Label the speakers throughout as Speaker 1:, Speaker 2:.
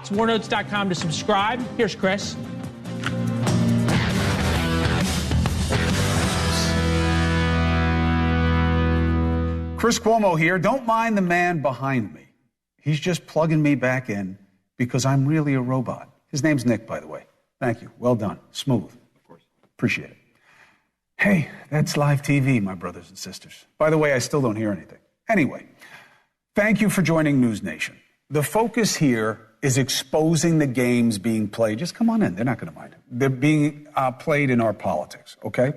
Speaker 1: thoughts. Warnotes.com to subscribe. Here's Chris.
Speaker 2: Chris Cuomo here. Don't mind the man behind me. He's just plugging me back in because I'm really a robot. His name's Nick, by the way. Thank you. Well done. Smooth. Of course. Appreciate it. Hey, that's live TV, my brothers and sisters. By the way, I still don't hear anything. Anyway, thank you for joining NewsNation. The focus here is exposing the games being played. Just come on in. They're not going to mind it. They're being played in our politics, okay?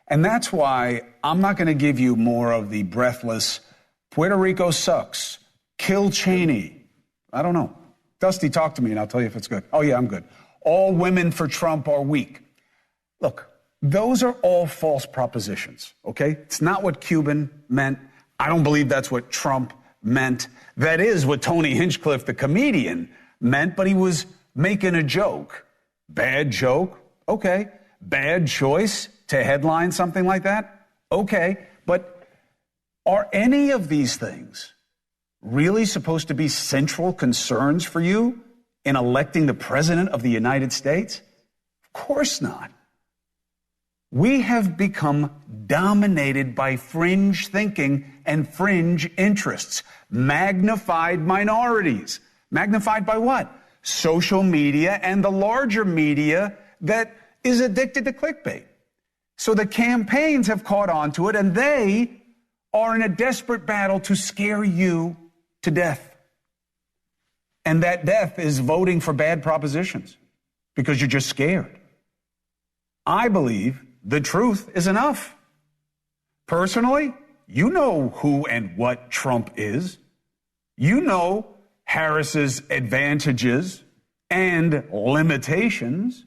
Speaker 2: And that's why I'm not going to give you more of the breathless, Puerto Rico sucks, kill Cheney. I don't know. Dusty, talk to me and I'll tell you if it's good. Oh, yeah, I'm good. All women for Trump are weak. Look, those are all false propositions, okay? It's not what Cuban meant. I don't believe that's what Trump meant. That is what Tony Hinchcliffe, the comedian, meant, but he was making a joke. Bad joke? Okay. Bad choice to headline something like that? Okay. But are any of these things really supposed to be central concerns for you in electing the president of the United States? Of course not. We have become dominated by fringe thinking and fringe interests. Magnified minorities. Magnified by what? Social media and the larger media that is addicted to clickbait. So the campaigns have caught on to it, and they are in a desperate battle to scare you to death. And that death is voting for bad propositions because you're just scared. I believe the truth is enough. Personally, you know who and what Trump is. You know Harris's advantages and limitations.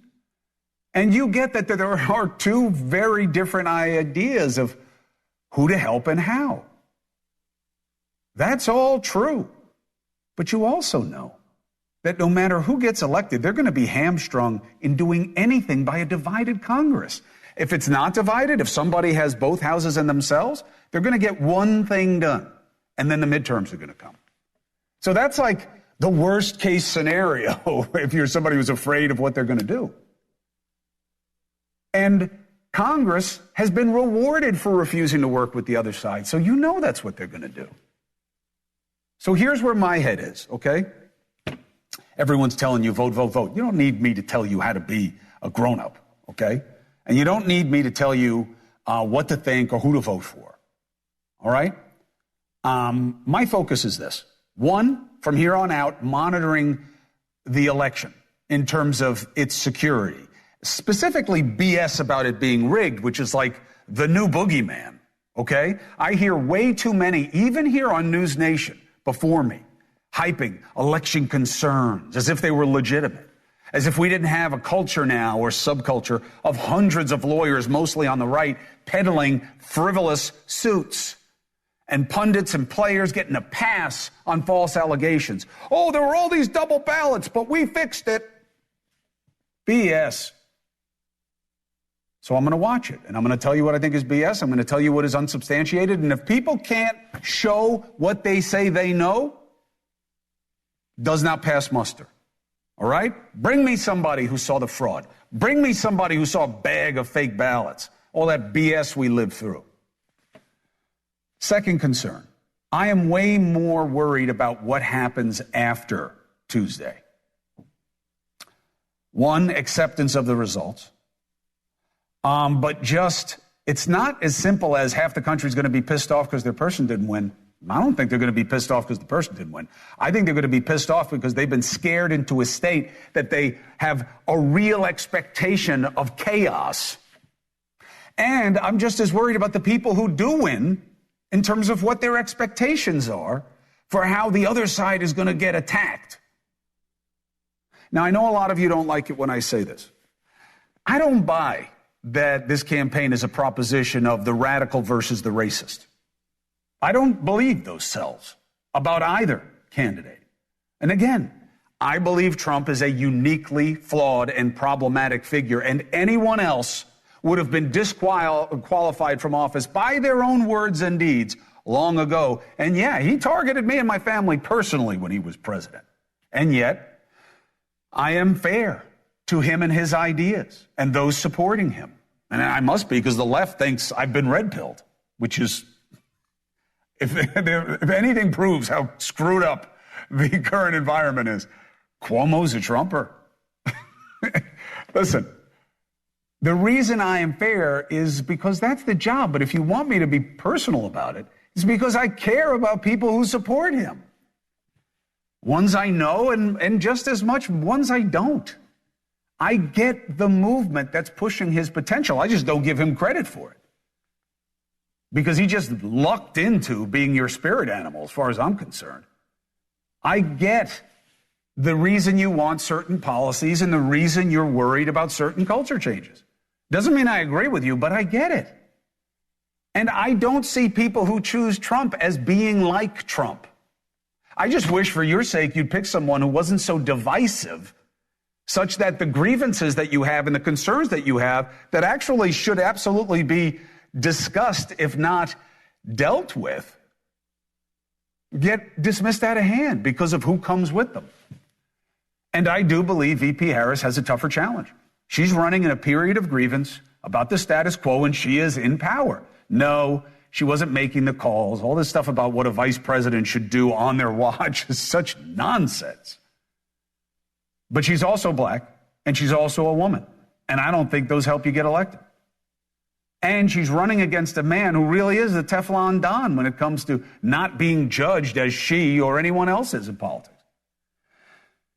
Speaker 2: And you get that there are two very different ideas of who to help and how. That's all true. But you also know that no matter who gets elected, they're going to be hamstrung in doing anything by a divided Congress. If it's not divided, if somebody has both houses in themselves, they're going to get one thing done. And then the midterms are going to come. So that's like the worst case scenario if you're somebody who's afraid of what they're going to do. And Congress has been rewarded for refusing to work with the other side. So you know that's what they're going to do. So here's where my head is, okay? Everyone's telling you vote, vote, vote. You don't need me to tell you how to be a grown-up, okay? And you don't need me to tell you what to think or who to vote for, all right? My focus is this. One, from here on out, monitoring the election in terms of its security. Specifically BS about it being rigged, which is like the new boogeyman, okay? I hear way too many, even here on NewsNation before me, hyping election concerns as if they were legitimate, as if we didn't have a culture now or subculture of hundreds of lawyers, mostly on the right, peddling frivolous suits and pundits and players getting a pass on false allegations. Oh, there were all these double ballots, but we fixed it. BS. So I'm going to watch it, and I'm going to tell you what I think is BS. I'm going to tell you what is unsubstantiated. And if people can't show what they say they know, does not pass muster. All right? Bring me somebody who saw the fraud. Bring me somebody who saw a bag of fake ballots. All that BS we lived through. Second concern. I am way more worried about what happens after Tuesday. One, acceptance of the results. But just, it's not as simple as half the country's going to be pissed off because their person didn't win. I don't think they're going to be pissed off because the person didn't win. I think they're going to be pissed off because they've been scared into a state that they have a real expectation of chaos. And I'm just as worried about the people who do win in terms of what their expectations are for how the other side is going to get attacked. Now, I know a lot of you don't like it when I say this. I don't buy that this campaign is a proposition of the radical versus the racist. I don't believe those cells about either candidate. And again, I believe Trump is a uniquely flawed and problematic figure, and anyone else would have been disqualified from office by their own words and deeds long ago. And yeah, he targeted me and my family personally when he was president. And yet, I am fair to him and his ideas and those supporting him. And I must be, because the left thinks I've been red-pilled, which is, if anything proves how screwed up the current environment is, Cuomo's a Trumper. Listen, the reason I am fair is because that's the job. But if you want me to be personal about it, it's because I care about people who support him. Ones I know and just as much ones I don't. I get the movement that's pushing his potential. I just don't give him credit for it. Because he just lucked into being your spirit animal, as far as I'm concerned. I get the reason you want certain policies and the reason you're worried about certain culture changes. Doesn't mean I agree with you, but I get it. And I don't see people who choose Trump as being like Trump. I just wish for your sake you'd pick someone who wasn't so divisive, such that the grievances that you have and the concerns that you have that actually should absolutely be discussed, if not dealt with, get dismissed out of hand because of who comes with them. And I do believe VP Harris has a tougher challenge. She's running in a period of grievance about the status quo, and she is in power. No, she wasn't making the calls. All this stuff about what a vice president should do on their watch is such nonsense. But she's also black, and she's also a woman. And I don't think those help you get elected. And she's running against a man who really is a Teflon Don when it comes to not being judged as she or anyone else is in politics.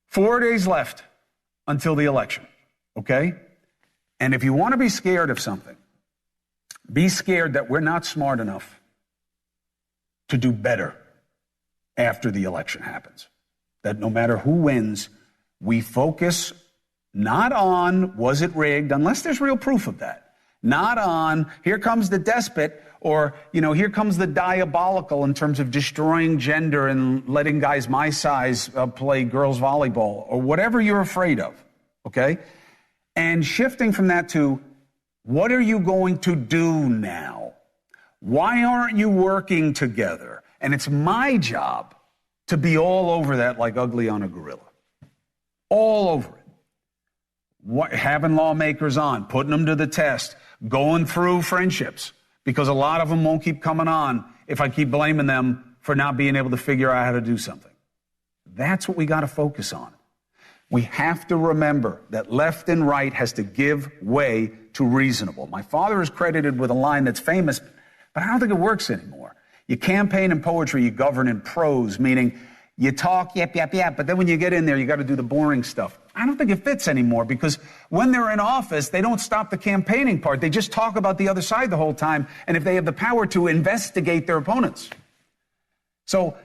Speaker 2: 4 days left until the election, okay? And if you want to be scared of something, be scared that we're not smart enough to do better after the election happens. That no matter who wins, we focus not on, was it rigged, unless there's real proof of that. Not on, here comes the despot, or, here comes the diabolical in terms of destroying gender and letting guys my size play girls volleyball, or whatever you're afraid of, okay? And shifting from that to, what are you going to do now? Why aren't you working together? And it's my job to be all over that like ugly on a gorilla. All over it. Having lawmakers on, putting them to the test, going through friendships, because a lot of them won't keep coming on if I keep blaming them for not being able to figure out how to do something. That's what we got to focus on. We have to remember that left and right has to give way to reasonable. My father is credited with a line that's famous, but I don't think it works anymore. You campaign in poetry, you govern in prose, meaning you talk, yap, but then when you get in there, you got to do the boring stuff. I don't think it fits anymore, because when they're in office, they don't stop the campaigning part. They just talk about the other side the whole time, and if they have the power to investigate their opponents. So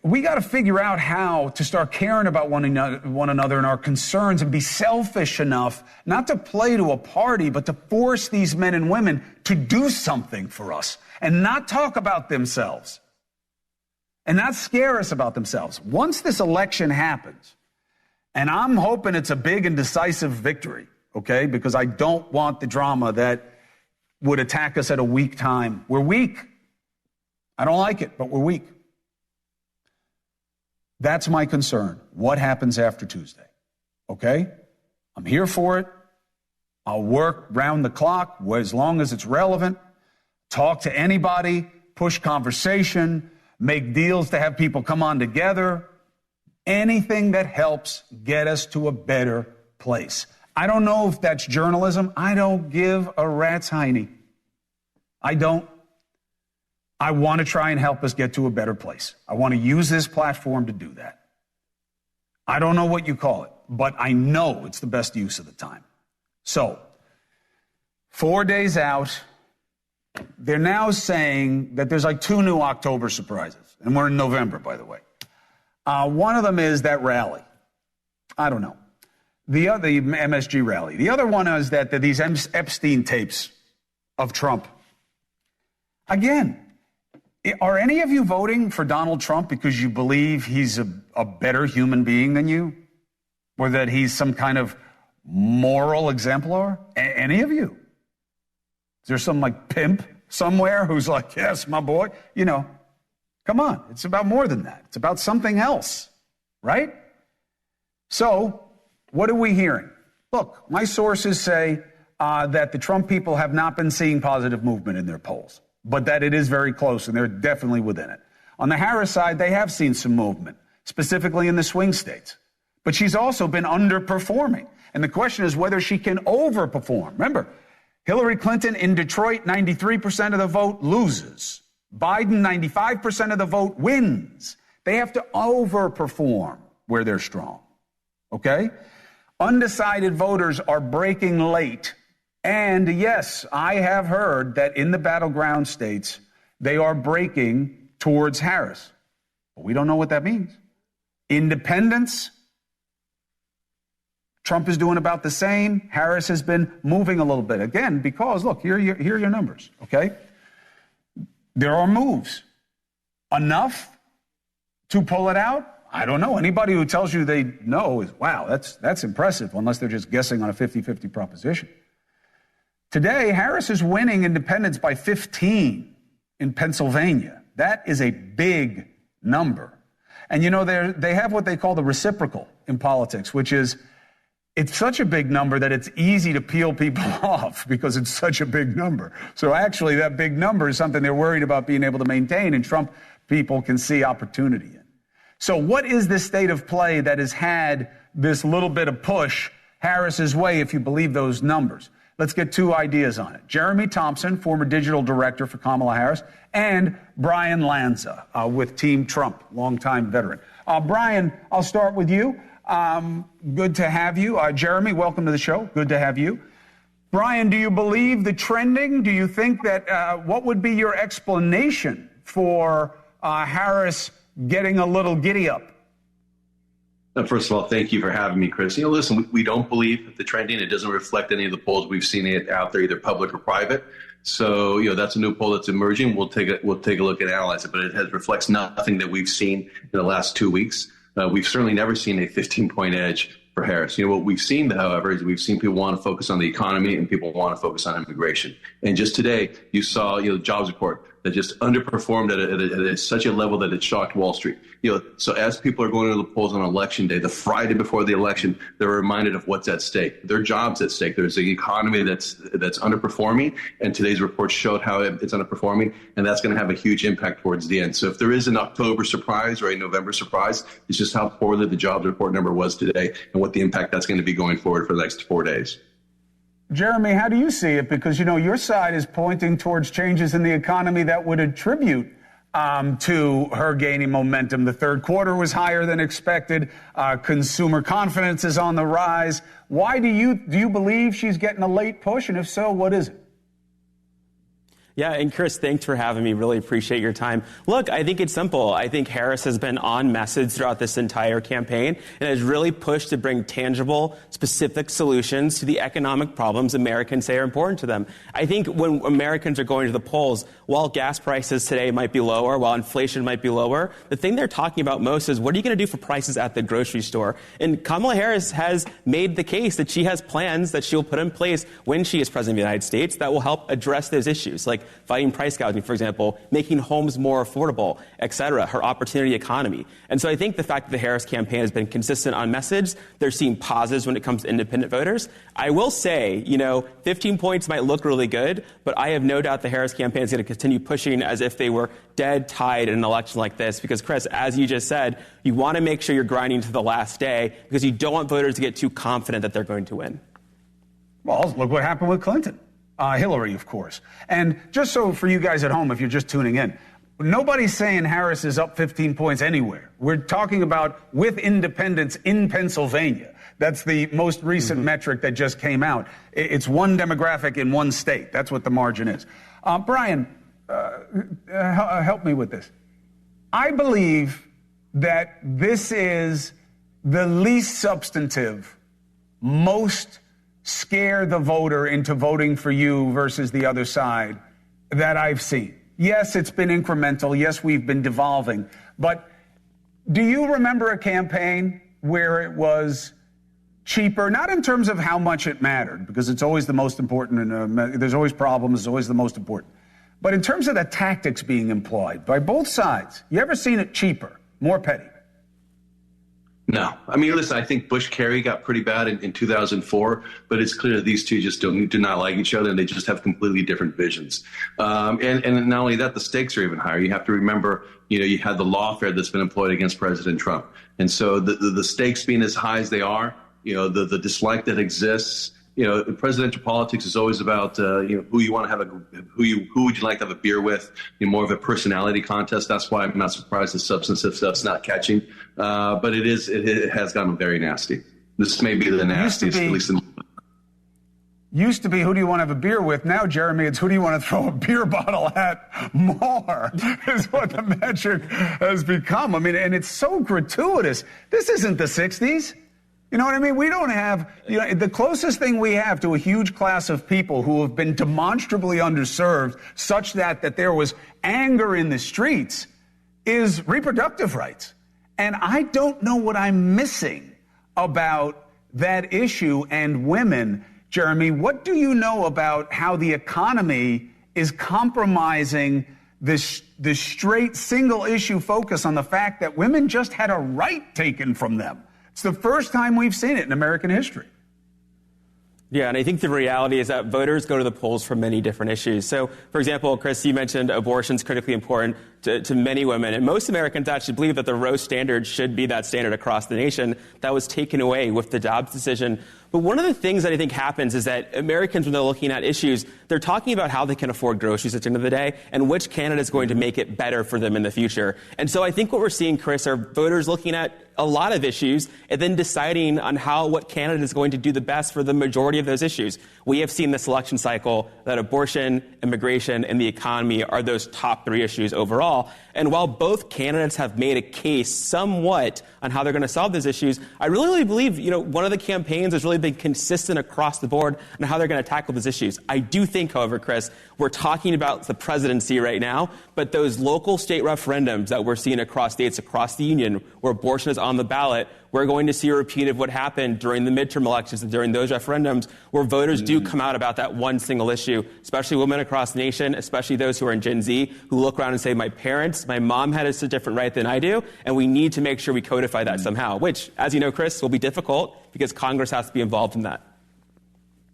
Speaker 2: we got to figure out how to start caring about one another and our concerns, and be selfish enough not to play to a party, but to force these men and women to do something for us and not talk about themselves and not scare us about themselves. Once this election happens, and I'm hoping it's a big and decisive victory, okay, because I don't want the drama that would attack us at a weak time. We're weak. I don't like it, but we're weak. That's my concern. What happens after Tuesday? Okay? I'm here for it. I'll work round the clock as long as it's relevant. Talk to anybody, push conversation, make deals to have people come on together. Anything that helps get us to a better place. I don't know if that's journalism. I don't give a rat's hiney. I don't. I want to try and help us get to a better place. I want to use this platform to do that. I don't know what you call it, but I know it's the best use of the time. So, 4 days out, they're now saying that there's like 2 new October surprises. And we're in November, by the way. One of them is that rally. I don't know. The MSG rally. The other one is that these Epstein tapes of Trump. Again, are any of you voting for Donald Trump because you believe he's a better human being than you? Or that he's some kind of moral exemplar? Any of you? Is there some like pimp somewhere who's like, yes, my boy? Come on. It's about more than that. It's about something else, right? So what are we hearing? Look, my sources say that the Trump people have not been seeing positive movement in their polls, but that it is very close and they're definitely within it. On the Harris side, they have seen some movement, specifically in the swing states. But she's also been underperforming. And the question is whether she can overperform. Remember, Hillary Clinton in Detroit, 93% of the vote loses. Biden, 95% of the vote wins. They have to overperform where they're strong. Okay? Undecided voters are breaking late. And yes, I have heard that in the battleground states, they are breaking towards Harris. But we don't know what that means. Independents, Trump is doing about the same. Harris has been moving a little bit. Again, because, look, here are your numbers, okay? There are moves. Enough to pull it out? I don't know. Anybody who tells you they know is, wow, that's impressive, unless they're just guessing on a 50-50 proposition. Today, Harris is winning independents by 15 in Pennsylvania. That is a big number. And, you know, they have what they call the reciprocal in politics, which is it's such a big number that it's easy to peel people off because it's such a big number. So actually, that big number is something they're worried about being able to maintain, and Trump people can see opportunity in. So what is this state of play that has had this little bit of push Harris's way, if you believe those numbers? Let's get two ideas on it. Jeremy Thompson, former digital director for Kamala Harris, and Brian Lanza with Team Trump, longtime veteran. Brian, I'll start with you. Good to have you. Jeremy, welcome to the show. Good to have you. Brian, do you believe the trending? Do you think that what would be your explanation for Harris getting a little giddy up?
Speaker 3: First of all, thank you for having me, Chris. You know, listen, we don't believe the trending. It doesn't reflect any of the polls we've seen it out there, either public or private. So, you know, that's a new poll that's emerging. We'll take a look and analyze it, but it reflects nothing that we've seen in the last 2 weeks. We've certainly never seen a 15-point edge for Harris. You know, what we've seen, however, is we've seen people want to focus on the economy and people want to focus on immigration. And just today, you saw, you know, the jobs report that just underperformed at such a level that it shocked Wall Street. You know, so as people are going to the polls on election day, the Friday before the election, they're reminded of what's at stake. There are jobs at stake. There's an economy that's underperforming, and today's report showed how it's underperforming, and that's going to have a huge impact towards the end. So if there is an October surprise or a November surprise, it's just how poorly the jobs report number was today and what the impact that's going to be going forward for the next 4 days.
Speaker 2: Jeremy, how do you see it? Because, you know, your side is pointing towards changes in the economy that would attribute to her gaining momentum. The third quarter was higher than expected. Consumer confidence is on the rise. Why do you believe she's getting a late push? And if so, what is it?
Speaker 4: Yeah, and Chris, thanks for having me. Really appreciate your time. Look, I think it's simple. I think Harris has been on message throughout this entire campaign and has really pushed to bring tangible, specific solutions to the economic problems Americans say are important to them. I think when Americans are going to the polls, while gas prices today might be lower, while inflation might be lower, the thing they're talking about most is what are you going to do for prices at the grocery store? And Kamala Harris has made the case that she has plans that she'll put in place when she is president of the United States that will help address those issues, like fighting price gouging, for example, making homes more affordable, et cetera, her opportunity economy. And so I think the fact that the Harris campaign has been consistent on message, they're seeing pauses when it comes to independent voters. I will say, 15 points might look really good, but I have no doubt the Harris campaign is going to continue pushing as if they were dead tied in an election like this. Because, Chris, as you just said, you want to make sure you're grinding to the last day because you don't want voters to get too confident that they're going to win.
Speaker 2: Well, look what happened with Clinton. Hillary, of course. And just so for you guys at home, if you're just tuning in, nobody's saying Harris is up 15 points anywhere. We're talking about with independents in Pennsylvania. That's the most recent metric that just came out. It's one demographic in one state. That's what the margin is. Brian, help me with this. I believe that this is the least substantive, most scare the voter into voting for you versus the other side that I've seen. Yes, it's been incremental. Yes, we've been devolving. But do you remember a campaign where it was cheaper, not in terms of how much it mattered, because it's always the most important, and there's always problems, it's always the most important, but in terms of the tactics being employed by both sides? You ever seen it cheaper, more petty?
Speaker 3: No. I mean, listen, I think Bush-Kerry got pretty bad in 2004, but it's clear that these two just do not like each other, and they just have completely different visions. And not only that, the stakes are even higher. You have to remember, you had the lawfare that's been employed against President Trump. And so the stakes being as high as they are, the dislike that exists, presidential politics is always about, who you want to have who would you like to have a beer with, more of a personality contest. That's why I'm not surprised the substantive stuff's not catching. But it has gotten very nasty. This may be the nastiest, at least in.
Speaker 2: Used to be, who do you want to have a beer with? Now, Jeremy, it's who do you want to throw a beer bottle at more is what the metric has become. I mean, and it's so gratuitous. This isn't the 60s. You know what I mean? We don't have, the closest thing we have to a huge class of people who have been demonstrably underserved such that there was anger in the streets is reproductive rights. And I don't know what I'm missing about that issue and women. Jeremy, what do you know about how the economy is compromising this straight single issue focus on the fact that women just had a right taken from them? It's the first time we've seen it in American history.
Speaker 4: Yeah, and I think the reality is that voters go to the polls for many different issues. So, for example, Chris, you mentioned abortion is critically important to many women. And most Americans actually believe that the Roe standard should be that standard across the nation. That was taken away with the Dobbs decision. But one of the things that I think happens is that Americans, when they're looking at issues, they're talking about how they can afford groceries at the end of the day and which candidate is going to make it better for them in the future. And so I think what we're seeing, Chris, are voters looking at a lot of issues and then deciding on what candidate is going to do the best for the majority of those issues. We have seen this election cycle that abortion, immigration, and the economy are those top three issues overall. And while both candidates have made a case somewhat on how they're going to solve those issues, I really believe, one of the campaigns has really been consistent across the board on how they're going to tackle those issues. I do think, however, Chris, we're talking about the presidency right now, but those local state referendums that we're seeing across states across the union where abortion is on the ballot, we're going to see a repeat of what happened during the midterm elections and during those referendums where voters do come out about that one single issue, especially women across the nation, especially those who are in Gen Z, who look around and say, my mom had a different right than I do, and we need to make sure we codify that somehow, which, as you know, Chris, will be difficult because Congress has to be involved in that.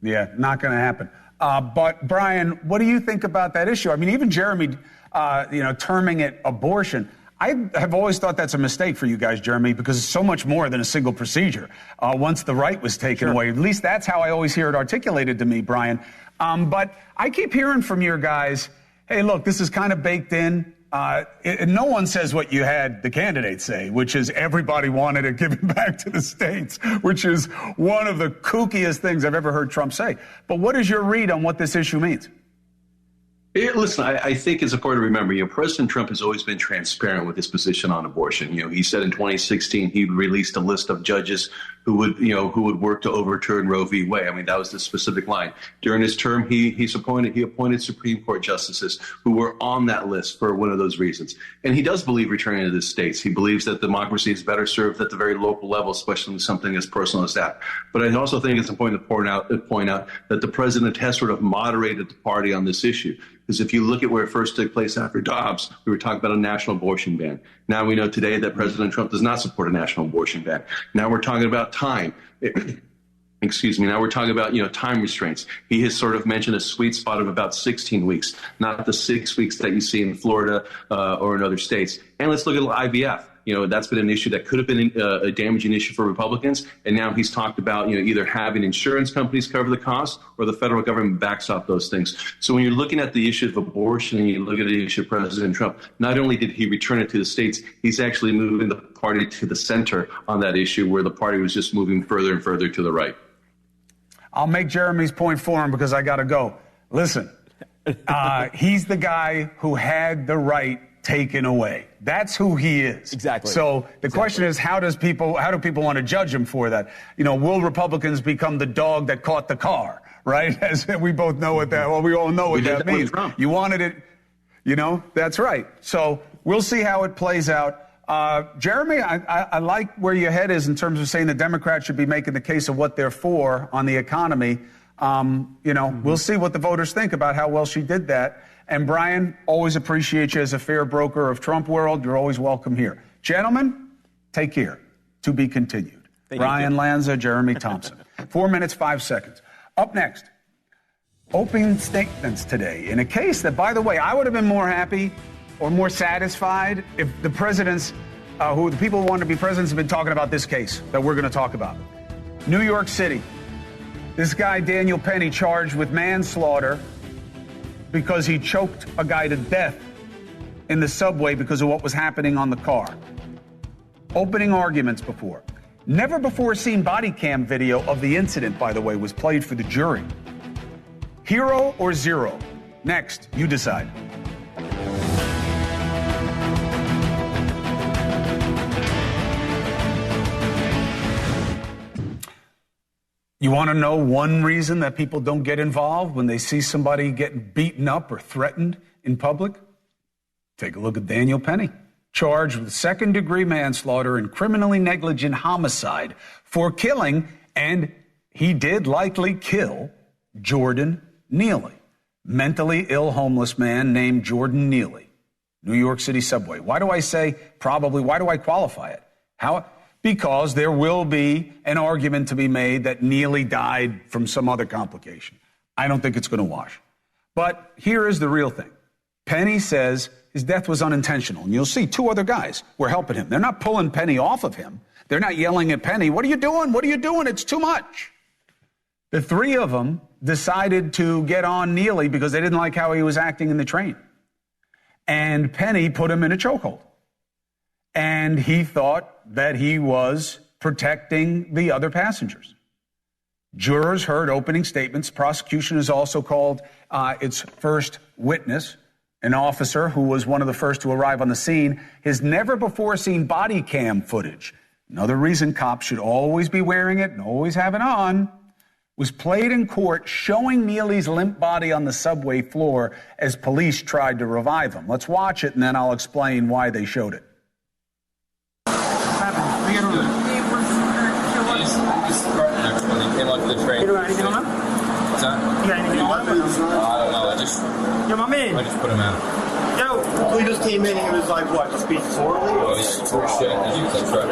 Speaker 2: Yeah, not going to happen. But, Brian, what do you think about that issue? I mean, even Jeremy, terming it abortion, I have always thought that's a mistake for you guys, Jeremy, because it's so much more than a single procedure once the right was taken away. At least that's how I always hear it articulated to me, Brian. But I keep hearing from your guys, hey, look, this is kind of baked in. No one says what you had the candidates say, which is everybody wanted it given back to the states, which is one of the kookiest things I've ever heard Trump say. But what is your read on what this issue means?
Speaker 3: Listen, I think it's important to remember, President Trump has always been transparent with his position on abortion. He said in 2016 he released a list of judges who would work to overturn Roe v. Wade. I mean, that was the specific line. During his term, he appointed Supreme Court justices who were on that list for one of those reasons. And he does believe returning to the states. He believes that democracy is better served at the very local level, especially with something as personal as that. But I also think it's important to point out that the president has sort of moderated the party on this issue. Because if you look at where it first took place after Dobbs, we were talking about a national abortion ban. Now we know today that President Trump does not support a national abortion ban. Now we're talking about time. Now we're talking about, time restraints. He has sort of mentioned a sweet spot of about 16 weeks, not the 6 weeks that you see in Florida or in other states. And let's look at IVF. That's been an issue that could have been a damaging issue for Republicans. And now he's talked about, either having insurance companies cover the cost or the federal government backstop those things. So when you're looking at the issue of abortion and you look at the issue of President Trump, not only did he return it to the states, he's actually moving the party to the center on that issue where the party was just moving further and further to the right.
Speaker 2: I'll make Jeremy's point for him because I got to go. Listen, he's the guy who had the right taken away. That's who he is.
Speaker 4: Exactly.
Speaker 2: So the question is, how do people want to judge him for that? Will Republicans become the dog that caught the car, right? As we both know what that, well, we all know what that means. You wanted it, that's right. So we'll see how it plays out. Jeremy, I like where your head is in terms of saying the Democrats should be making the case of what they're for on the economy. We'll see what the voters think about how well she did that. And Brian, always appreciate you as a fair broker of Trump world. You're always welcome here. Gentlemen, take care. To be continued. Brian Lanza, Jeremy Thompson. 4 minutes, 5 seconds. Up next, opening statements today in a case that, by the way, I would have been more happy or more satisfied if the presidents, the people who want to be presidents, have been talking about this case that we're going to talk about. New York City. This guy, Daniel Penny, charged with manslaughter because he choked a guy to death in the subway because of what was happening on the car. Opening arguments before. Never before seen body cam video of the incident, by the way, was played for the jury. Hero or zero? Next, you decide. You want to know one reason that people don't get involved when they see somebody getting beaten up or threatened in public? Take a look at Daniel Penny, charged with second-degree manslaughter and criminally negligent homicide for killing, and he did likely kill, Jordan Neely, mentally ill homeless man named Jordan Neely, New York City subway. Why do I say probably? Why do I qualify it? How? Because there will be an argument to be made that Neely died from some other complication. I don't think it's going to wash. But here is the real thing. Penny says his death was unintentional. And you'll see two other guys were helping him. They're not pulling Penny off of him. They're not yelling at Penny, "What are you doing? What are you doing? It's too much." The three of them decided to get on Neely because they didn't like how he was acting in the train. And Penny put him in a chokehold. And he thought that he was protecting the other passengers. Jurors heard opening statements. Prosecution has also called its first witness, an officer who was one of the first to arrive on the scene, his never-before-seen body cam footage. Another reason cops should always be wearing it and always have it on, was played in court showing Neely's limp body on the subway floor as police tried to revive him. Let's watch it, and then I'll explain why they showed it.
Speaker 5: You got anything on him? What's that? You got anything on him? I don't know. Yo, my man. I just put him out. Yo. So he just came in and he was like, what, just speak poorly? Oh, yeah. Poor shit. That's right.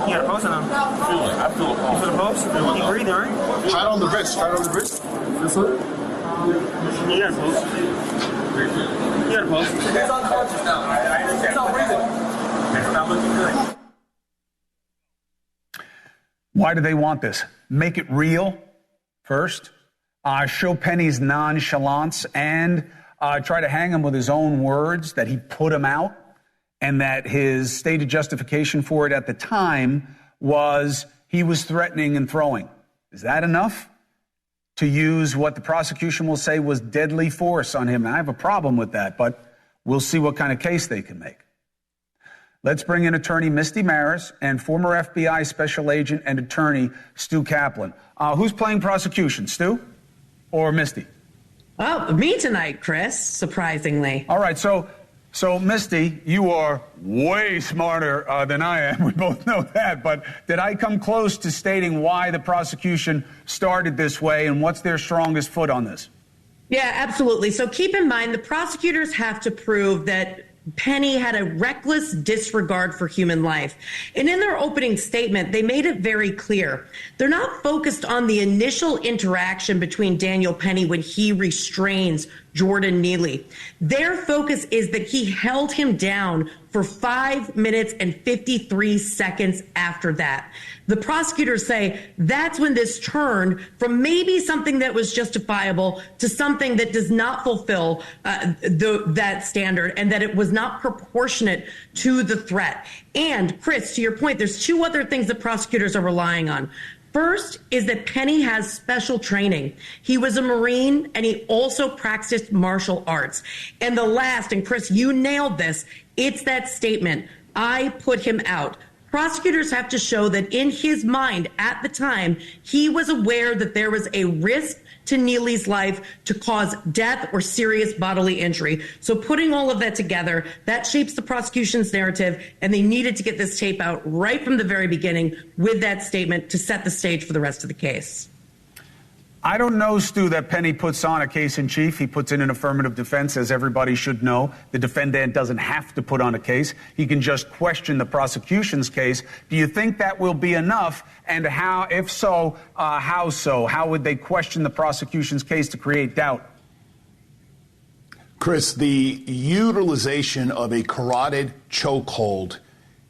Speaker 5: You got a pulse on him? I feel a pulse. You feel a pulse? You breathing, right? Try it on the wrist. Try it on the wrist. This one? You got a pulse. You got a pulse. He's unconscious now. I understand. He's not breathing. It's not looking good.
Speaker 2: Why do they want this? Make it real first, show Penny's nonchalance, and try to hang him with his own words that he put him out, and that his stated justification for it at the time was he was threatening and throwing. Is that enough to use what the prosecution will say was deadly force on him? And I have a problem with that, but we'll see what kind of case they can make. Let's bring in attorney Misty Maris and former FBI special agent and attorney Stu Kaplan. Who's playing prosecution, Stu or Misty?
Speaker 6: Oh, me tonight, Chris, surprisingly.
Speaker 2: All right, so Misty, you are way smarter than I am. We both know that. But did I come close to stating why the prosecution started this way and what's their strongest foot on this?
Speaker 6: Yeah, absolutely. So keep in mind, the prosecutors have to prove that Penny had a reckless disregard for human life. And in their opening statement, they made it very clear. They're not focused on the initial interaction between Daniel Penny when he restrains Jordan Neely. Their focus is that he held him down for 5 minutes and 53 seconds after that. The prosecutors say that's when this turned from maybe something that was justifiable to something that does not fulfill that standard, and that it was not proportionate to the threat. And Chris, to your point, there's two other things that prosecutors are relying on. First is that Penny has special training. He was a Marine and he also practiced martial arts. And the last, and Chris, you nailed this, it's that statement, "I put him out." Prosecutors have to show that in his mind at the time, he was aware that there was a risk to Neely's life to cause death or serious bodily injury. So putting all of that together, that shapes the prosecution's narrative, and they needed to get this tape out right from the very beginning with that statement to set the stage for the rest of the case.
Speaker 2: I don't know, Stu, that Penny puts on a case in chief. He puts in an affirmative defense, as everybody should know. The defendant doesn't have to put on a case. He can just question the prosecution's case. Do you think that will be enough? And how, if so, how so? How would they question the prosecution's case to create doubt?
Speaker 7: Chris, the utilization of a carotid chokehold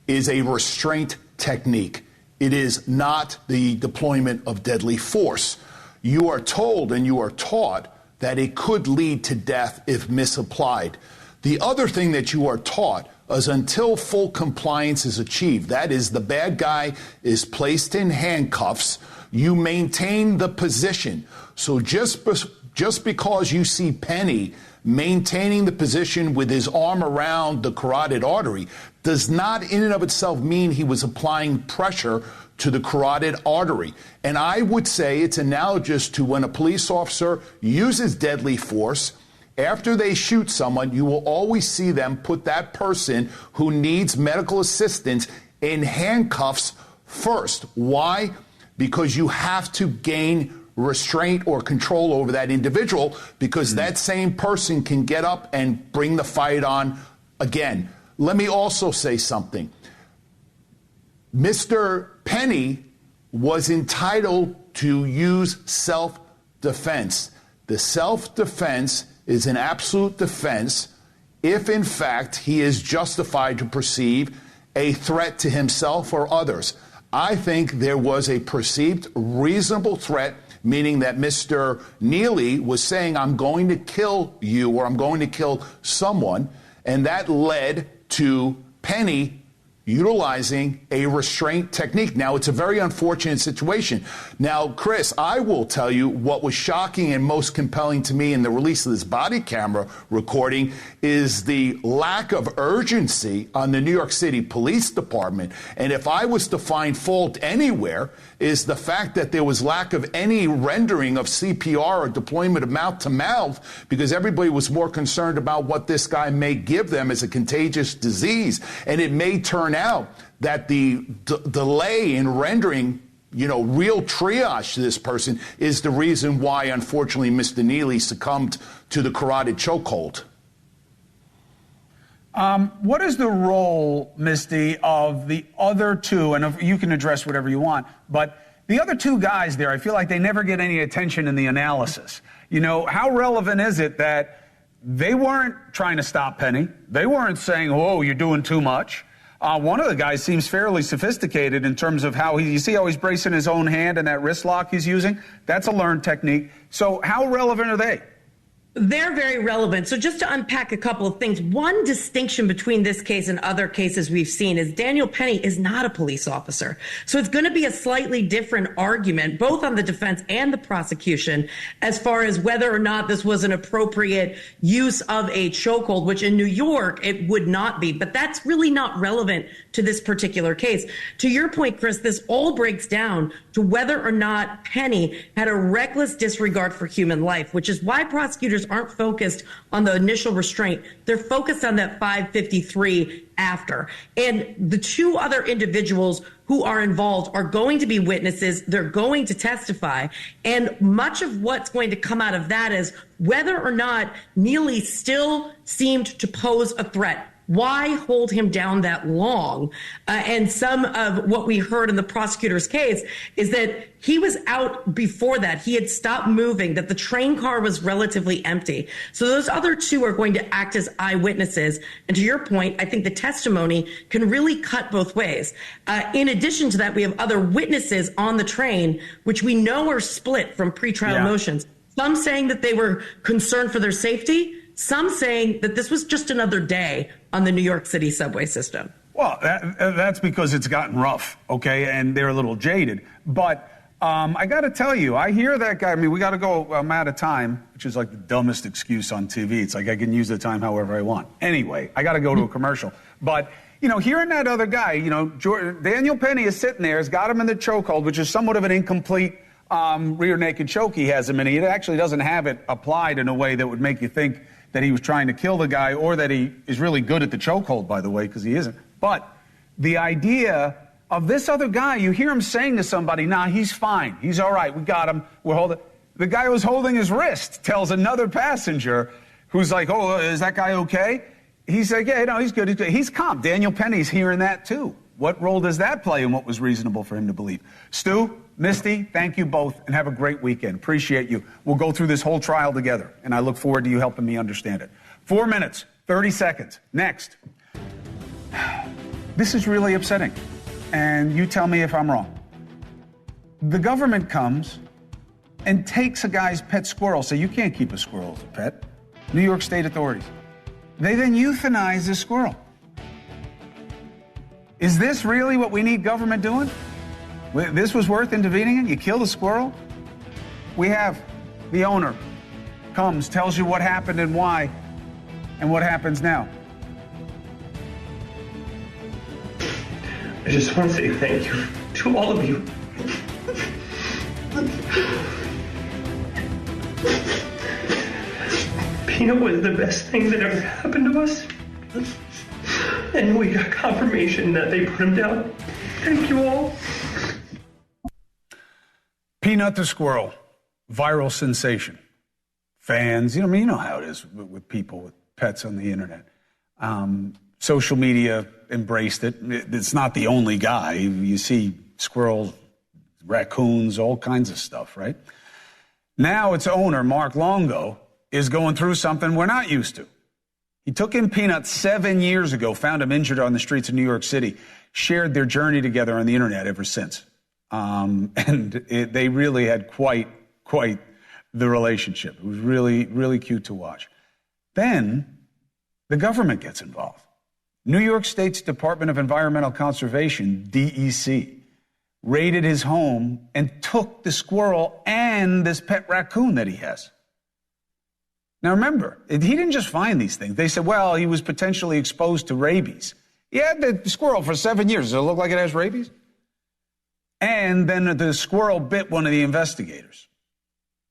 Speaker 7: is a restraint technique. It is not the deployment of deadly force. You are told and you are taught that it could lead to death if misapplied. The other thing that you are taught is until full compliance is achieved, that is, the bad guy is placed in handcuffs, you maintain the position. So just because you see Penny maintaining the position with his arm around the carotid artery does not in and of itself mean he was applying pressure to the carotid artery. And I would say it's analogous to when a police officer uses deadly force. After they shoot someone, you will always see them put that person who needs medical assistance in handcuffs first. Why? Because you have to gain restraint or control over that individual, because that same person can get up and bring the fight on again. Let me also say something. Mr. Penny was entitled to use self-defense. The self-defense is an absolute defense if, in fact, he is justified to perceive a threat to himself or others. I think there was a perceived reasonable threat, meaning that Mr. Neely was saying, I'm going to kill you or I'm going to kill someone, and that led to Penny utilizing a restraint technique. Now, it's a very unfortunate situation. Now, Chris, I will tell you what was shocking and most compelling to me in the release of this body camera recording is the lack of urgency on the New York City Police Department. And if I was to find fault anywhere, is the fact that there was lack of any rendering of CPR or deployment of mouth-to-mouth, because everybody was more concerned about what this guy may give them as a contagious disease. And it may turn out that the delay in rendering, real triage to this person is the reason why, unfortunately, Mr. Neely succumbed to the carotid chokehold.
Speaker 2: What is the role, Misty, of the other two, and you can address whatever you want, but the other two guys there, I feel like they never get any attention in the analysis. How relevant is it that they weren't trying to stop Penny? They weren't saying, whoa, you're doing too much. One of the guys seems fairly sophisticated in terms of how you see how he's bracing his own hand and that wrist lock he's using? That's a learned technique. So how relevant are they?
Speaker 6: They're very relevant. So just to unpack a couple of things, one distinction between this case and other cases we've seen is Daniel Penny is not a police officer. So it's going to be a slightly different argument, both on the defense and the prosecution, as far as whether or not this was an appropriate use of a chokehold, which in New York, it would not be. But that's really not relevant to this particular case. To your point, Chris, this all breaks down to whether or not Penny had a reckless disregard for human life, which is why prosecutors aren't focused on the initial restraint. They're focused on that 553 after. And the two other individuals who are involved are going to be witnesses. They're going to testify. And much of what's going to come out of that is whether or not Neely still seemed to pose a threat. Why hold him down that long? And some of what we heard in the prosecutor's case is that he was out before that. He had stopped moving, that the train car was relatively empty. So those other two are going to act as eyewitnesses. And to your point, I think the testimony can really cut both ways. In addition to that, we have other witnesses on the train, which we know are split from pretrial motions. Some saying that they were concerned for their safety. Some saying that this was just another day on the New York City subway system.
Speaker 2: Well, that's because it's gotten rough, okay, and they're a little jaded. But I got to tell you, I hear that guy. I mean, we got to go. I'm out of time, which is like the dumbest excuse on TV. It's like I can use the time however I want. Anyway, I got to go to a commercial. But, hearing that other guy, Daniel Penny is sitting there, has got him in the chokehold, which is somewhat of an incomplete rear naked choke he has him in. He actually doesn't have it applied in a way that would make you think that he was trying to kill the guy, or that he is really good at the chokehold, by the way, because he isn't. But the idea of this other guy, you hear him saying to somebody, nah, he's fine. He's all right. We got him. We're holding. The guy who was holding his wrist tells another passenger who's like, oh, is that guy okay? He's like, yeah, no, he's good. He's calm. Daniel Penny's hearing that, too. What role does that play in what was reasonable for him to believe? Stu, Misty, thank you both, and have a great weekend. Appreciate you. We'll go through this whole trial together, and I look forward to you helping me understand it. 4 minutes, 30 seconds. Next. This is really upsetting, and you tell me if I'm wrong. The government comes and takes a guy's pet squirrel, so you can't keep a squirrel as a pet. New York State authorities. They then euthanize the squirrel. Is this really what we need government doing? This was worth intervening in? You kill the squirrel? We have the owner comes, tells you what happened and why, and what happens now.
Speaker 8: I just want to say thank you to all of you. Peanut was the best thing that ever happened to us. And we got confirmation that they put him down. Thank you all.
Speaker 2: Peanut the squirrel, viral sensation. Fans, you know how it is with people with pets on the internet. Social media embraced it. It's not the only guy. You see squirrels, raccoons, all kinds of stuff, right? Now its owner, Mark Longo, is going through something we're not used to. He took in Peanut 7 years ago, found him injured on the streets of New York City, shared their journey together on the internet ever since. They really had quite the relationship. It was really, really cute to watch. Then the government gets involved. New York State's Department of Environmental Conservation, DEC, raided his home and took the squirrel and this pet raccoon that he has. Now remember, he didn't just find these things. They said, well, he was potentially exposed to rabies. He had the squirrel for 7 years. Does it look like it has rabies? And then the squirrel bit one of the investigators.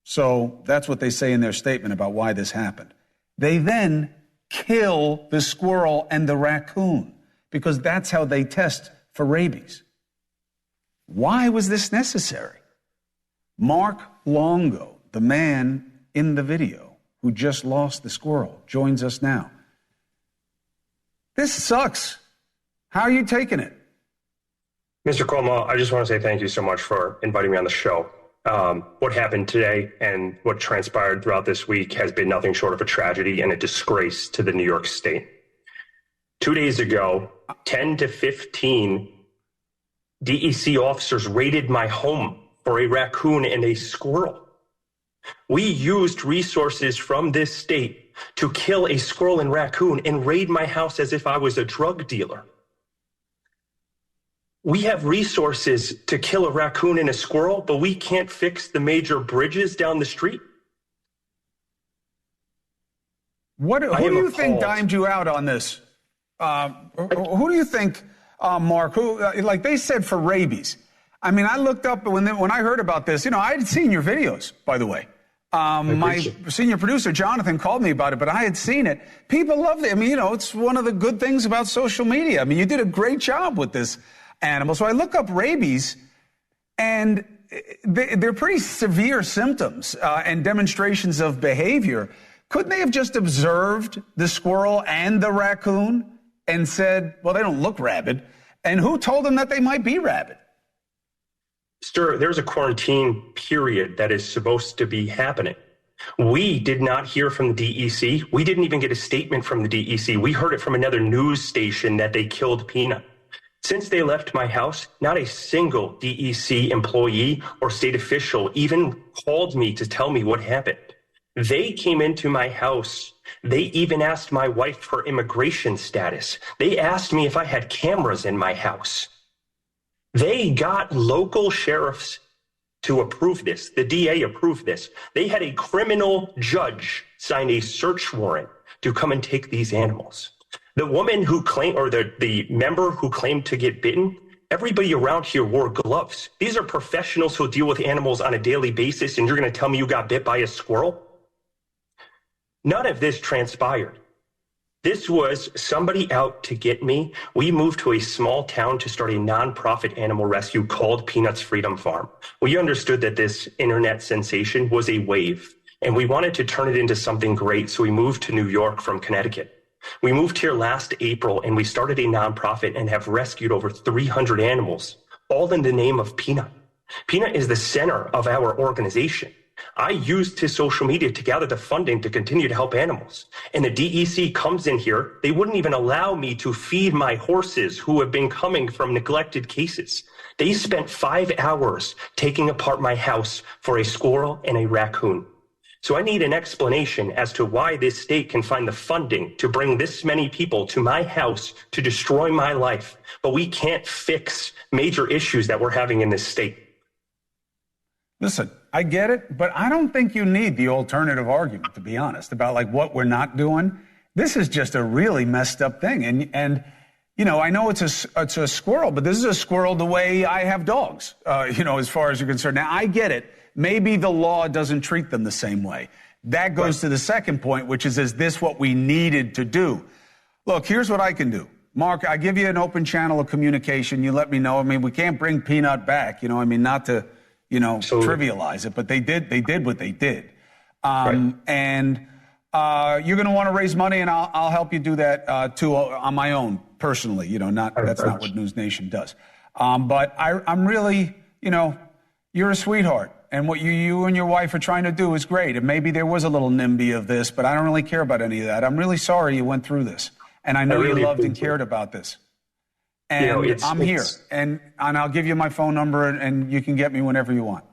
Speaker 2: So that's what they say in their statement about why this happened. They then kill the squirrel and the raccoon because that's how they test for rabies. Why was this necessary? Mark Longo, the man in the video who just lost the squirrel, joins us now. This sucks. How are you taking it?
Speaker 8: Mr. Cuomo, I just want to say thank you so much for inviting me on the show. What happened today and what transpired throughout this week has been nothing short of a tragedy and a disgrace to the New York State. 2 days ago, 10 to 15 DEC officers raided my home for a raccoon and a squirrel. We used resources from this state to kill a squirrel and raccoon and raid my house as if I was a drug dealer. We have resources to kill a raccoon and a squirrel, but we can't fix the major bridges down the street.
Speaker 2: Who do you think dimed you out on this? Who do you think, Mark, like they said for rabies? I mean, I looked up when I heard about this, I had seen your videos, by the way. My senior producer, Jonathan, called me about it, but I had seen it. People loved it. I mean, it's one of the good things about social media. I mean, you did a great job with this animal. So I look up rabies, and they're pretty severe symptoms and demonstrations of behavior. Couldn't they have just observed the squirrel and the raccoon and said, well, they don't look rabid? And who told them that they might be rabid?
Speaker 8: Sir, there's a quarantine period that is supposed to be happening. We did not hear from the DEC. We didn't even get a statement from the DEC. We heard it from another news station that they killed Peanut. Since they left my house, not a single DEC employee or state official even called me to tell me what happened. They came into my house. They even asked my wife for immigration status. They asked me if I had cameras in my house. They got local sheriffs to approve this. The DA approved this. They had a criminal judge sign a search warrant to come and take these animals. The woman who claimed, or the member who claimed to get bitten, everybody around here wore gloves. These are professionals who deal with animals on a daily basis, and you're going to tell me you got bit by a squirrel? None of this transpired. This was somebody out to get me. We moved to a small town to start a nonprofit animal rescue called Peanuts Freedom Farm. We understood that this internet sensation was a wave, and we wanted to turn it into something great, so we moved to New York from Connecticut. We moved here last April, and we started a nonprofit and have rescued over 300 animals, all in the name of Peanut. Peanut is the center of our organization. I used his social media to gather the funding to continue to help animals. And the DEC comes in here. They wouldn't even allow me to feed my horses who have been coming from neglected cases. They spent 5 hours taking apart my house for a squirrel and a raccoon. So I need an explanation as to why this state can find the funding to bring this many people to my house to destroy my life, but we can't fix major issues that we're having in this state.
Speaker 2: Listen, I get it, but I don't think you need the alternative argument, to be honest, about like what we're not doing. This is just a really messed up thing. And you know, I know it's a squirrel, but this is a squirrel the way I have dogs, as far as you're concerned. Now, I get it. Maybe the law doesn't treat them the same way. That goes to the second point, which is this what we needed to do? Look, here's what I can do. Mark, I give you an open channel of communication. You let me know. I mean, we can't bring Peanut back, not to trivialize it, but they did what they did. And you're going to want to raise money, and I'll help you do that too on my own personally. That's not what NewsNation does. But I'm really, you're a sweetheart, and what you and your wife are trying to do is great. And maybe there was a little NIMBY of this, but I don't really care about any of that. I'm really sorry you went through this, and I know you loved and cared about this. And I'm here, and I'll give you my phone number, and you can get me whenever you want.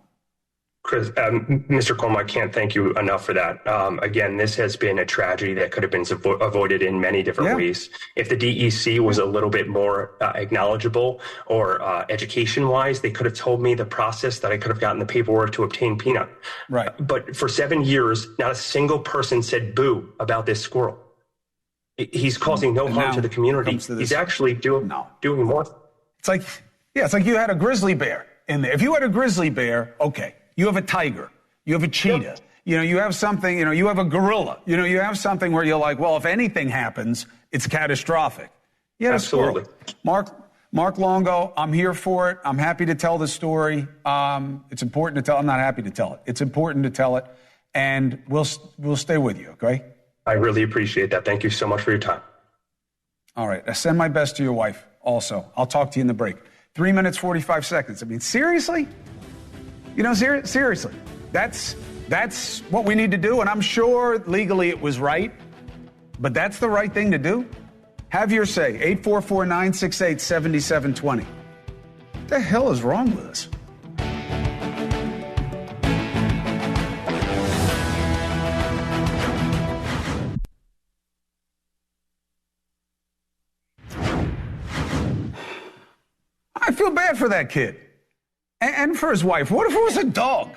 Speaker 8: Chris, Mr. Cuomo, I can't thank you enough for that. Again, this has been a tragedy that could have been avoided in many different ways. If the DEC was a little bit more acknowledgeable or education-wise, they could have told me the process that I could have gotten the paperwork to obtain Peanut.
Speaker 2: Right.
Speaker 8: But for 7 years, not a single person said boo about this squirrel. He's causing no harm to the community. He's actually doing more.
Speaker 2: It's like you had a grizzly bear in there. If you had a grizzly bear, okay. You have a tiger. You have a cheetah. Yep. You have something, you have a gorilla. You have something where you're like, well, if anything happens, it's catastrophic. You had a squirrel. Mark Longo, I'm here for it. I'm happy to tell the story. It's important to tell. I'm not happy to tell it. It's important to tell it. And we'll stay with you, okay?
Speaker 8: I really appreciate that. Thank you so much for your time.
Speaker 2: All right. I send my best to your wife also. I'll talk to you in the break. 3 minutes, 45 seconds. I mean, seriously? Seriously. That's what we need to do. And I'm sure legally it was right. But that's the right thing to do. Have your say. 844-968-7720. What the hell is wrong with us? I feel bad for that kid. And for his wife. What if it was a dog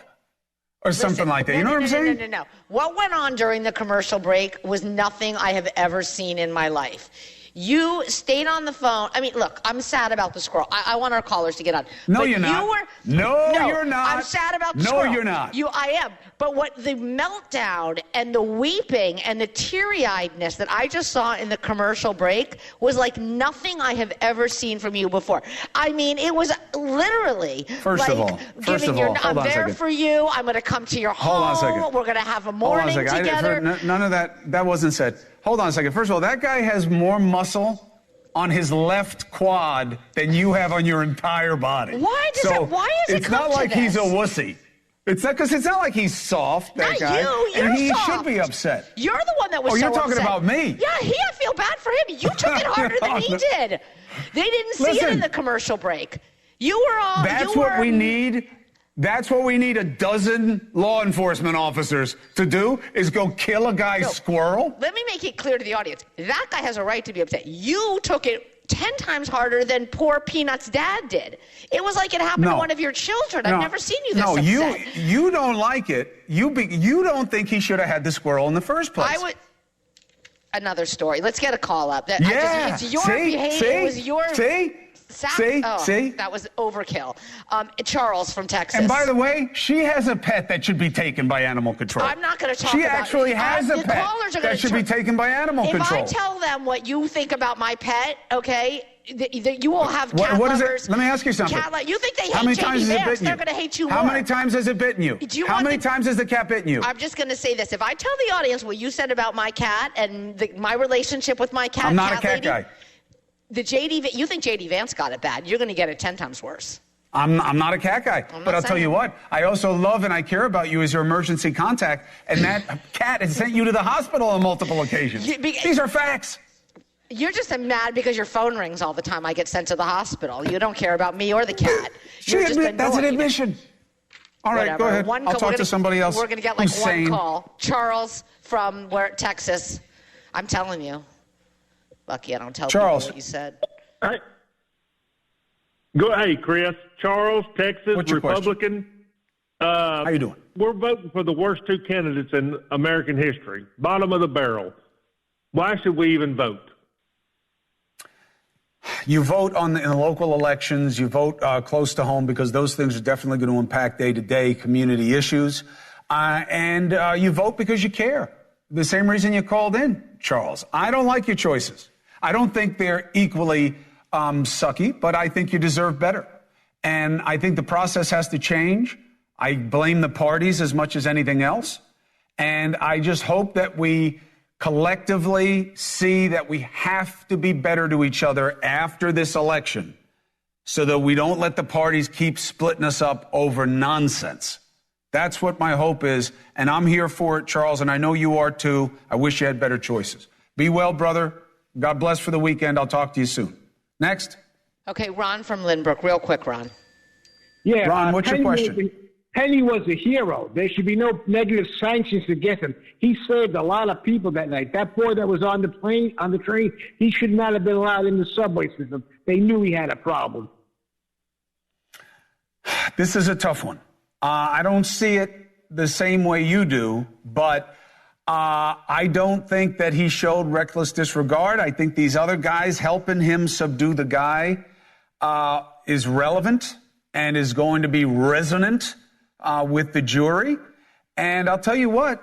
Speaker 2: or something like that? You know what I'm saying?
Speaker 9: No. What went on during the commercial break was nothing I have ever seen in my life. You stayed on the phone. I mean, look, I'm sad about the squirrel. I want our callers to get on.
Speaker 2: No, you're not. No, you're not.
Speaker 9: I'm sad about the squirrel.
Speaker 2: No, you're not.
Speaker 9: I am. But what the meltdown and the weeping and the teary-eyedness that I just saw in the commercial break was like nothing I have ever seen from you before. I mean, it was literally
Speaker 2: First of all,
Speaker 9: I'm there for you. I'm going to come to your home.
Speaker 2: Hold on a second.
Speaker 9: We're going to have a morning together.
Speaker 2: None of that wasn't said. Hold on a second. First of all, that guy has more muscle on his left quad than you have on your entire body.
Speaker 9: Why is it
Speaker 2: it's not like he's a wussy. It's not because it's not like he's soft, that
Speaker 9: not
Speaker 2: guy.
Speaker 9: You're
Speaker 2: and he
Speaker 9: soft.
Speaker 2: should be upset.
Speaker 9: You're the one that was
Speaker 2: you're
Speaker 9: so
Speaker 2: talking
Speaker 9: upset.
Speaker 2: about me.
Speaker 9: Yeah, I feel bad for him. You took it harder than he did. They didn't see it in the commercial break. You were all.
Speaker 2: That's what we need. That's what we need a dozen law enforcement officers to do, is go kill a guy's squirrel.
Speaker 9: Let me make it clear to the audience. That guy has a right to be upset. You took it 10 times harder than poor Peanut's dad did. It was like it happened to one of your children. I've never seen you this upset.
Speaker 2: No, you don't like it. You don't think he should have had the squirrel in the first place.
Speaker 9: Another story. Let's get a call up.
Speaker 2: It's
Speaker 9: your behavior. It was your...
Speaker 2: See? See?
Speaker 9: That was overkill. Charles from Texas.
Speaker 2: And by the way, she has a pet that should be taken by animal control.
Speaker 9: I'm not going to talk
Speaker 2: about it.
Speaker 9: She
Speaker 2: actually has a pet that should be taken by animal control.
Speaker 9: If I tell them what you think about my pet, okay, you will have cat
Speaker 2: what
Speaker 9: lovers.
Speaker 2: is it? Let me ask you something.
Speaker 9: You think they hate J.D. Vance? They're going to hate you more.
Speaker 2: How many times has it bitten you? How many times has the cat bitten you?
Speaker 9: I'm just going to say this. If I tell the audience what you said about my cat and my relationship with my cat,
Speaker 2: I'm not a cat guy.
Speaker 9: You think J.D. Vance got it bad. You're going to get it 10 times worse.
Speaker 2: I'm not a cat guy. But I'll tell you what, I also love and I care about you as your emergency contact, and that cat has sent you to the hospital on multiple occasions. These are facts.
Speaker 9: You're just mad because your phone rings all the time. I get sent to the hospital. You don't care about me or the cat.
Speaker 2: That's an admission. All right, go ahead. I'll talk to somebody else.
Speaker 9: We're going to get like one call. Charles from Texas. I'm telling you. Lucky I don't tell people what you said.
Speaker 10: Hey, Chris. Charles, Texas,
Speaker 2: What's your
Speaker 10: Republican.
Speaker 2: How you doing?
Speaker 10: We're voting for the worst two candidates in American history. Bottom of the barrel. Why should we even vote?
Speaker 2: You vote in the local elections. You vote close to home because those things are definitely going to impact day-to-day community issues. And you vote because you care. The same reason you called in, Charles. I don't like your choices. I don't think they're equally sucky, but I think you deserve better. And I think the process has to change. I blame the parties as much as anything else. And I just hope that we collectively see that we have to be better to each other after this election so that we don't let the parties keep splitting us up over nonsense. That's what my hope is, and I'm here for it, Charles, and I know you are too. I wish you had better choices. Be well, brother. God bless for the weekend. I'll talk to you soon. Next.
Speaker 9: Okay, Ron from Lynbrook. Real quick, Ron.
Speaker 11: Yeah,
Speaker 2: Ron, what's your question?
Speaker 11: Penny was a hero. There should be no negative sanctions against him. He saved a lot of people that night. That boy that was on the train, he should not have been allowed in the subway system. They knew he had a problem.
Speaker 2: This is a tough one. I don't see it the same way you do, but I don't think that he showed reckless disregard. I think these other guys helping him subdue the guy is relevant and is going to be resonant with the jury. And I'll tell you what,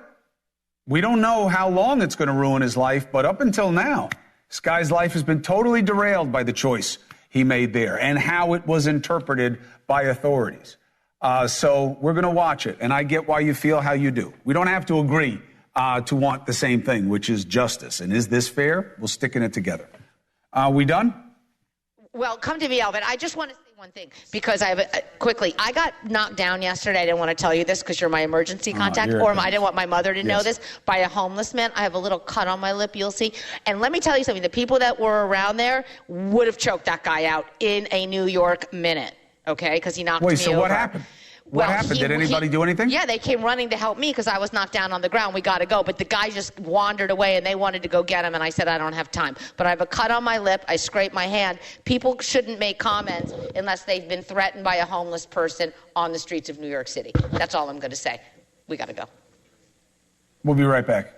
Speaker 2: we don't know how long it's going to ruin his life, but up until now, this guy's life has been totally derailed by the choice he made there and how it was interpreted by authorities. So we're going to watch it, and I get why you feel how you do. We don't have to agree to want the same thing, which is justice. And is this fair? We'll stick in it together. We done?
Speaker 9: Well, come to me, Alvin. I just want to say one thing because I got knocked down yesterday. I didn't want to tell you this because you're my emergency contact, I didn't want my mother to know this, by a homeless man. I have a little cut on my lip, you'll see. And let me tell you something. The people that were around there would have choked that guy out in a New York minute, okay, because he knocked me over.
Speaker 2: Wait, so what happened? What happened? Did anybody do anything?
Speaker 9: Yeah, they came running to help me because I was knocked down on the ground. We got to go. But the guy just wandered away, and they wanted to go get him, and I said, I don't have time. But I have a cut on my lip. I scraped my hand. People shouldn't make comments unless they've been threatened by a homeless person on the streets of New York City. That's all I'm going to say. We got to go.
Speaker 2: We'll be right back.